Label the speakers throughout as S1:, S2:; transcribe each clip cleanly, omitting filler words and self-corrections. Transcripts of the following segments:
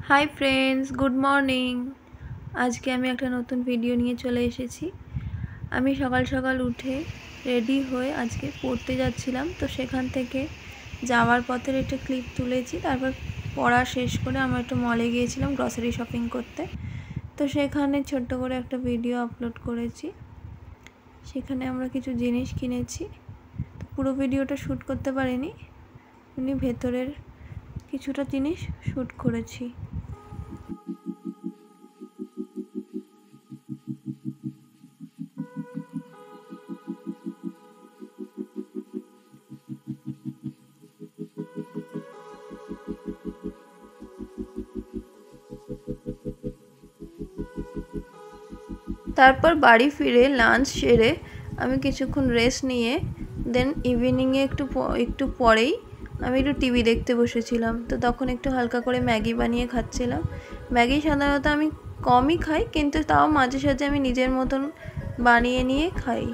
S1: Hi friends good morning. आज के आमी एक नतून भिडियो निये चले एसेछि। आमी सकाल सकाल उठे रेडी हये आज के पढ़ते जाच्छिलाम, तो सेखान थेके जावार पथेर एकटा क्लिप तुलेछि। तारपर पढ़ा शेष करे आमरा एकटु मले गियेछिलाम ग्रसारि शपिंग करते, तो सेखाने छोट्ट करे एकटा भिडियो आपलोड करेछि। सेखाने आमरा किछु जिनिस किनेछि, तो पुरो भिडियोटा शुट करते पारिनि, एमनि भेतरेर কিছুটা জিনিস শ্যুট করেছি। তারপর বাড়ি ফিরে লাঞ্চ সেরে আমি কিছুক্ষণ রেস্ট নিয়ে দেন ইভিনিংয়ে একটু পরেই আমি একটু টিভি দেখতে বসেছিলাম। তো তখন একটু হালকা করে ম্যাগি বানিয়ে খাচ্ছিলাম। ম্যাগি সাধারণত আমি কমই খাই, কিন্তু তাও মাঝে সাঝে আমি নিজের মতন বানিয়ে নিয়ে খাই।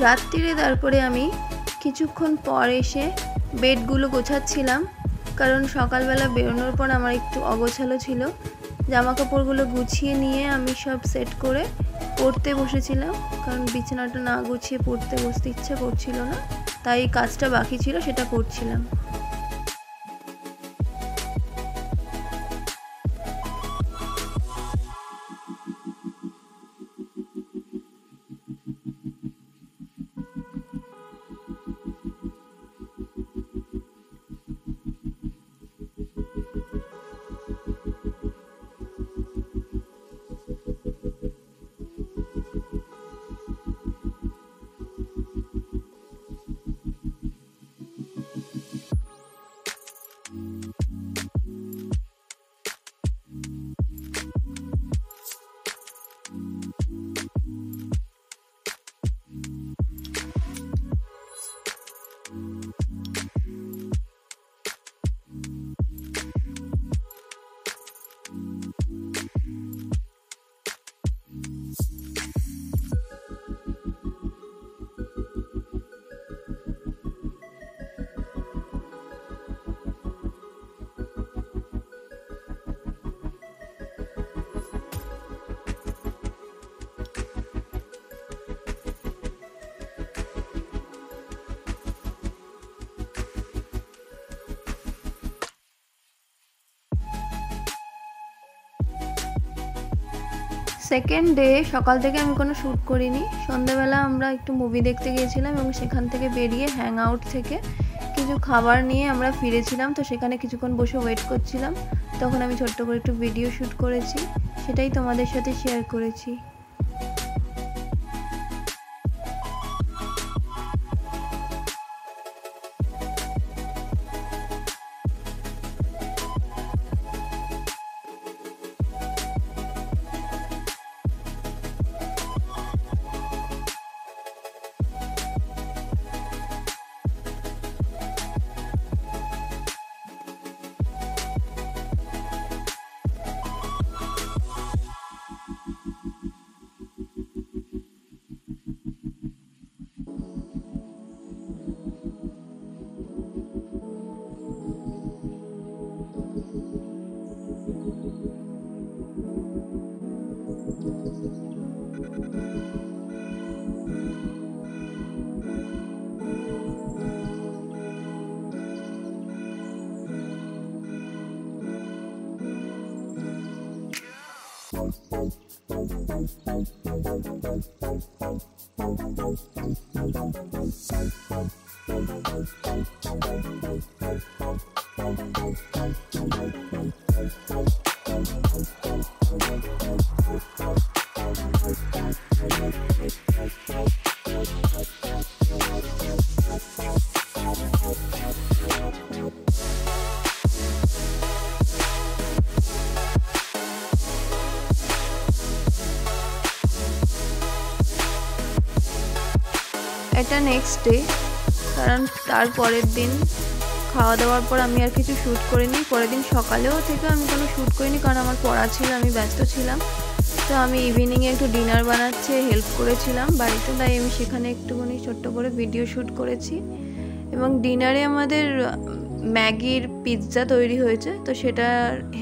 S1: রাত্রিরে তারপরে আমি কিছুক্ষণ পর এসে বেডগুলো গোছাচ্ছিলাম, কারণ সকালবেলা বেরোনোর পর আমার একটু অগোছালো ছিল। জামা কাপড়গুলো গুছিয়ে নিয়ে আমি সব সেট করে পড়তে বসেছিলাম, কারণ বিছানাটা না গুছিয়ে পড়তে বসতে ইচ্ছা করছিল না, তাই কাজটা বাকি ছিল সেটা করছিলাম। সেকেন্ড ডে সকাল থেকে আমি কোনো শ্যুট করিনি। সন্ধ্যাবেলা আমরা একটু মুভি দেখতে গিয়েছিলাম এবং সেখান থেকে বেরিয়ে হ্যাং আউট থেকে কিছু খাবার নিয়ে আমরা ফিরেছিলাম। তো সেখানে কিছুক্ষণ বসে ওয়েট করছিলাম, তখন আমি ছোট্ট করে একটু ভিডিও শ্যুট করেছি, সেটাই তোমাদের সাথে শেয়ার করেছি। এটা নেক্সট ডে, কারণ তারপরের দিন খাওয়া দাওয়ার পর আমি আর কিছু শ্যুট করিনি। পরের দিন সকালেও থেকে আমি কোনো শ্যুট করিনি, কারণ আমার পড়া ছিল, আমি ব্যস্ত ছিলাম। তো আমি ইভিনিংয়ে একটু ডিনার বানাচ্ছে হেল্প করেছিলাম বাড়িতে, তাই আমি সেখানে একটুখানি ছোট্ট করে ভিডিও শ্যুট করেছি। এবং ডিনারে আমাদের ম্যাগির পিৎজা তৈরি হয়েছে, তো সেটা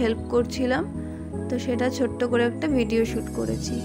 S1: হেল্প করছিলাম, তো সেটা ছোট্ট করে একটা ভিডিও শ্যুট করেছি।